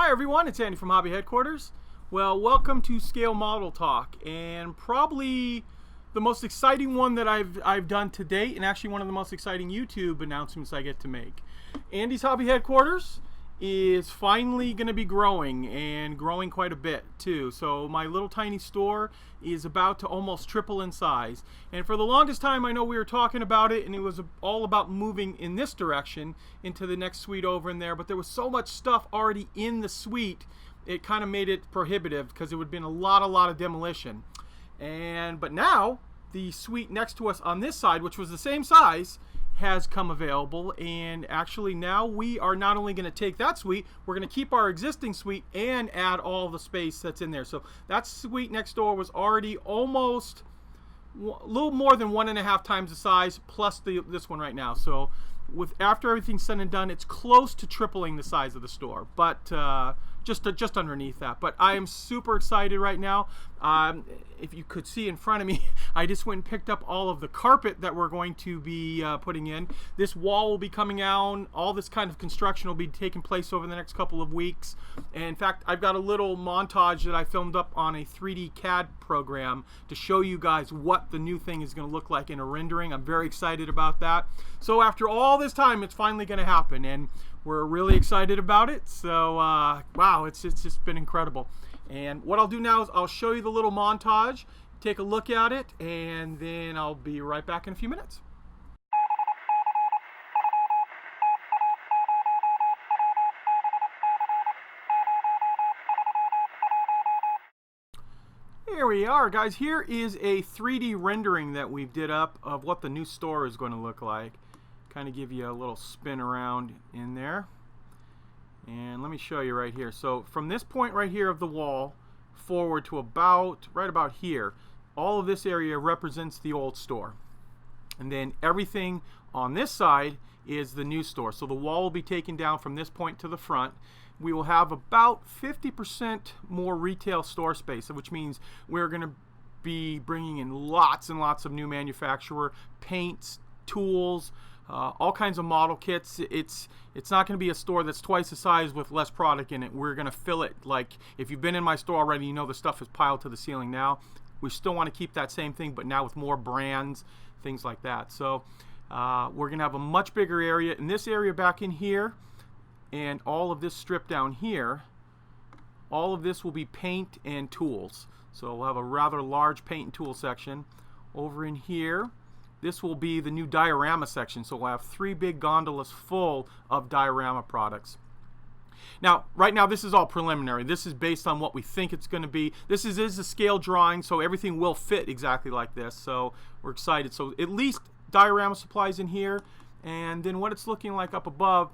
Hi everyone, it's Andy from Hobby Headquarters. Well, welcome to Scale Model Talk, and probably the most exciting one that I've done to date, and actually one of the most exciting YouTube announcements I get to make. Andy's Hobby Headquarters is finally going to be growing, and growing quite a bit too. So my little tiny store is about to almost triple in size, and for the longest time I know we were talking about it, and it was all about moving in this direction into the next suite over in there, but there was so much stuff already in the suite, it kind of made it prohibitive because it would have been a lot of demolition. But now the suite next to us on this side, which was the same size, has come available, and actually now we are not only going to take that suite, we're going to keep our existing suite and add all the space that's in there. So that suite next door was already almost a little more than 1.5 times the size, plus this one right now. So after everything's said and done, it's close to tripling the size of the store, but just underneath that. But I am super excited right now. If you could see in front of me, I just went and picked up all of the carpet that we're going to be putting in. This wall will be coming out. All this kind of construction will be taking place over the next couple of weeks. And in fact, I've got a little montage that I filmed up on a 3D CAD program to show you guys what the new thing is going to look like in a rendering. I'm very excited about that. So after all this time, it's finally going to happen, and we're really excited about it. So wow, it's just been incredible. And what I'll do now is I'll show you the little montage, take a look at it, and then I'll be right back in a few minutes. Here we are, guys. Here is a 3D rendering that we did up of what the new store is going to look like. Kind of give you a little spin around in there. And let me show you right here. So from this point right here of the wall forward to right about here, all of this area represents the old store. And then everything on this side is the new store. So the wall will be taken down from this point to the front. We will have about 50% more retail store space, which means we're going to be bringing in lots and lots of new manufacturer paints, tools, all kinds of model kits. It's not going to be a store that's twice the size with less product in it. We're going to fill it. Like, if you've been in my store already, you know the stuff is piled to the ceiling now. We still want to keep that same thing, but now with more brands, things like that. So we're going to have a much bigger area. In this area back in here, and all of this strip down here, all of this will be paint and tools. So we'll have a rather large paint and tool section. Over in here, this will be the new diorama section. So we'll have 3 big gondolas full of diorama products. Now, right now, this is all preliminary. This is based on what we think it's going to be. This is a scale drawing, so everything will fit exactly like this. So we're excited. So at least diorama supplies in here. And then what it's looking like up above,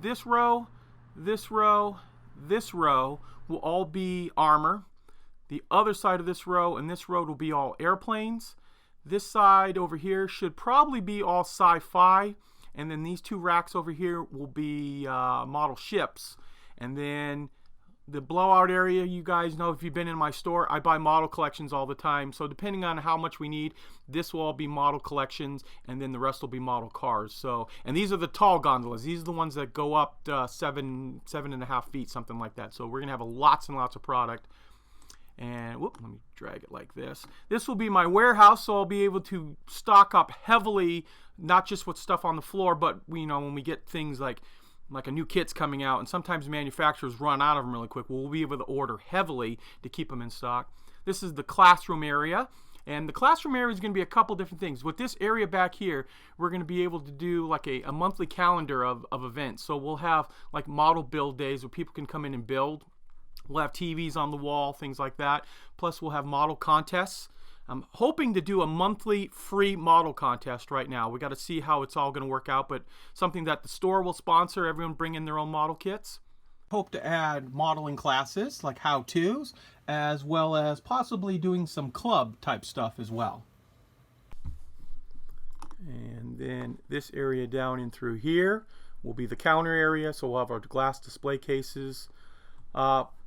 this row, this row, this row will all be armor. The other side of this row and this row will be all airplanes. This side over here should probably be all sci-fi, and then these 2 racks over here will be model ships. And then the blowout area, you guys know if you've been in my store, I buy model collections all the time. So depending on how much we need, this will all be model collections, and then the rest will be model cars. So, and these are the tall gondolas. These are the ones that go up 7.5 feet, something like that. So we're gonna have lots and lots of product. And whoop, let me drag it like this. This will be my warehouse, so I'll be able to stock up heavily, not just with stuff on the floor, but when we get things like a new kit's coming out, and sometimes manufacturers run out of them really quick, we'll be able to order heavily to keep them in stock. This is the classroom area, and the classroom area is going to be a couple different things. With this area back here, we're going to be able to do like a monthly calendar of events. So we'll have like model build days where people can come in and build. We'll have TVs on the wall, things like that. Plus we'll have model contests. I'm hoping to do a monthly free model contest right now. We got to see how it's all going to work out, but something that the store will sponsor, everyone bring in their own model kits. Hope to add modeling classes like how-tos, as well as possibly doing some club type stuff as well. And then this area down in through here will be the counter area, so we'll have our glass display cases.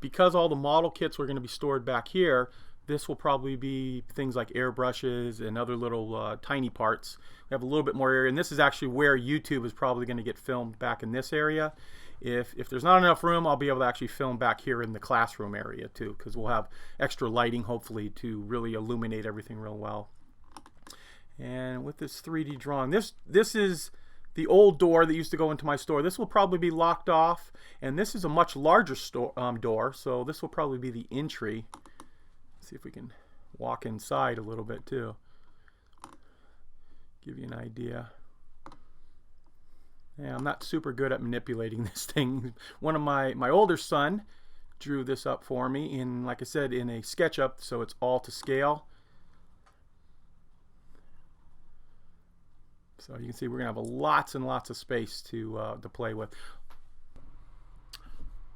Because all the model kits are going to be stored back here, This will probably be things like airbrushes and other little tiny parts. We have a little bit more area, and this is actually where YouTube is probably going to get filmed, back in this area. If there's not enough room, I'll be able to actually film back here in the classroom area too, because we'll have extra lighting hopefully to really illuminate everything real well. And with this 3D drawing, this is the old door that used to go into my store. This will probably be locked off, and this is a much larger door, so this will probably be the entry. Let's see if we can walk inside a little bit too. Give you an idea. Yeah, I'm not super good at manipulating this thing. One of my older son drew this up for me in, like I said, in a SketchUp, so it's all to scale. So you can see we're gonna have lots and lots of space to play with.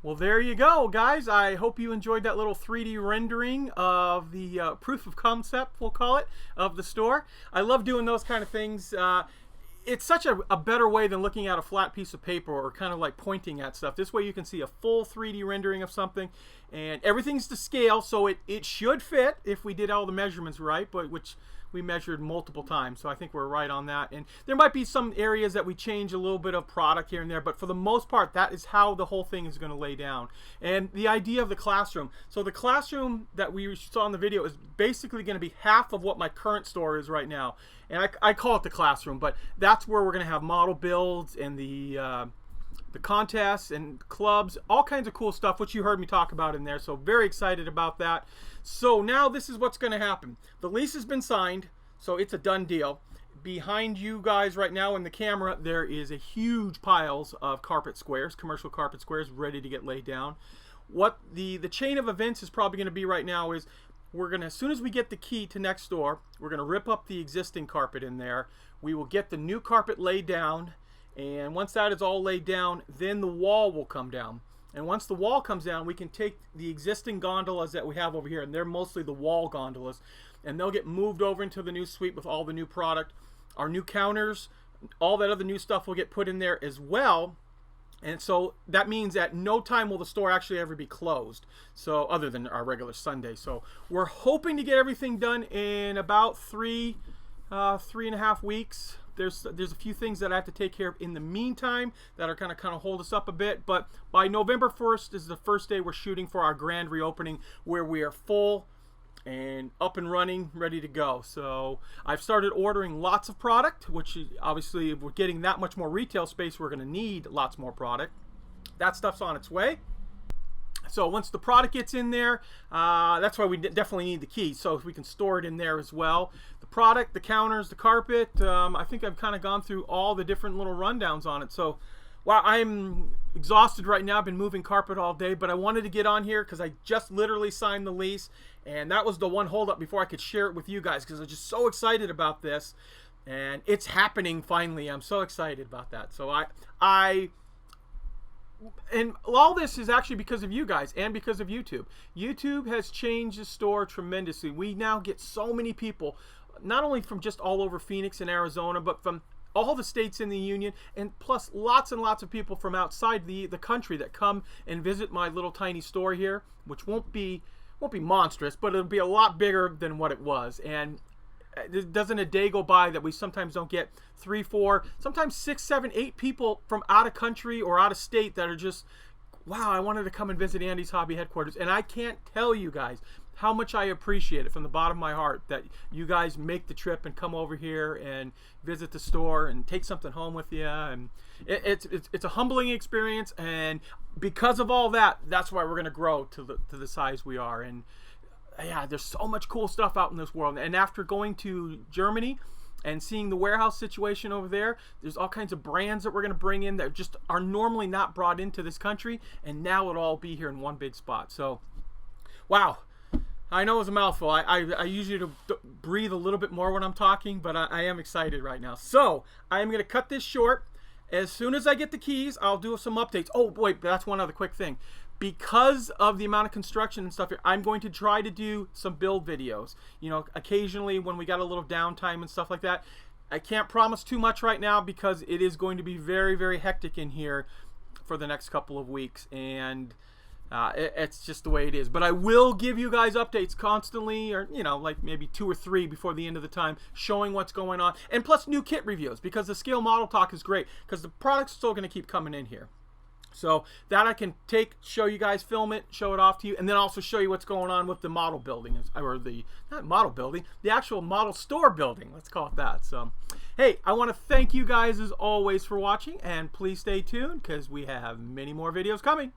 Well, there you go, guys. I hope you enjoyed that little 3D rendering of the proof of concept, we'll call it, of the store. I love doing those kind of things. It's such a better way than looking at a flat piece of paper or kind of like pointing at stuff. This way you can see a full 3D rendering of something, and everything's to scale, so it should fit if we did all the measurements right, but which we measured multiple times, so I think we're right on that. And there might be some areas that we change a little bit of product here and there, but for the most part, that is how the whole thing is going to lay down. And the idea of the classroom, so the classroom that we saw in the video is basically going to be half of what my current store is right now. And I call it the classroom, but that's where we're going to have model builds and the contests and clubs, all kinds of cool stuff, which you heard me talk about in there. So very excited about that. So now this is what's going to happen. The lease has been signed, so it's a done deal. Behind you guys right now in the camera, there is a huge piles of carpet squares, commercial carpet squares, ready to get laid down. What the chain of events is probably going to be right now is we're going to, as soon as we get the key to next door, we're going to rip up the existing carpet in there. We will get the new carpet laid down, and once that is all laid down, then the wall will come down. And once the wall comes down, we can take the existing gondolas that we have over here, and they're mostly the wall gondolas, and they'll get moved over into the new suite with all the new product. Our new counters, all that other new stuff will get put in there as well. And so that means at no time will the store actually ever be closed, so other than our regular Sunday. So we're hoping to get everything done in about 3.5 weeks. There's a few things that I have to take care of in the meantime that are kind of hold us up a bit, but by November 1st is the first day we're shooting for our grand reopening, where we are full and up and running, ready to go. So I've started ordering lots of product, which obviously if we're getting that much more retail space, we're going to need lots more product. That stuff's on its way. So once the product gets in there, that's why we definitely need the key, so we can store it in there as well. The product, the counters, the carpet, I think I've kind of gone through all the different little rundowns on it. So wow, I'm exhausted right now. I've been moving carpet all day, but I wanted to get on here because I just literally signed the lease, and that was the one holdup before I could share it with you guys, because I'm just so excited about this, and it's happening finally. I'm so excited about that. So and all this is actually because of you guys and because of YouTube. YouTube has changed the store tremendously. We now get so many people, not only from just all over Phoenix and Arizona, but from all the states in the union, and plus lots and lots of people from outside the country that come and visit my little tiny store here, which won't be monstrous, but it'll be a lot bigger than what it was. And doesn't a day go by that we sometimes don't get 3, 4, sometimes 6, 7, 8 people from out of country or out of state that are just, wow, I wanted to come and visit Andy's Hobby Headquarters. And I can't tell you guys how much I appreciate it from the bottom of my heart that you guys make the trip and come over here and visit the store and take something home with you. And it's a humbling experience, and because of all that, that's why we're going to grow to the size we are. And yeah, there's so much cool stuff out in this world. And after going to Germany and seeing the warehouse situation over there, there's all kinds of brands that we're going to bring in that just are normally not brought into this country, and now it'll all be here in one big spot. So wow, I know it's a mouthful. I usually breathe a little bit more when I'm talking, but I am excited right now. So I am going to cut this short. As soon as I get the keys, I'll do some updates. Oh wait, that's one other quick thing. Because of the amount of construction and stuff here, I'm going to try to do some build videos. You know, occasionally when we got a little downtime and stuff like that. I can't promise too much right now because it is going to be very, very hectic in here for the next couple of weeks. And It's just the way it is. But I will give you guys updates constantly, or like maybe 2 or 3 before the end of the time, showing what's going on, and plus new kit reviews, because the scale model talk is great, because the product's still going to keep coming in here. So that I can show you guys, film it, show it off to you, and then also show you what's going on with the model building, or not model building, the actual model store building. Let's call it that. So, hey, I want to thank you guys as always for watching, and please stay tuned because we have many more videos coming.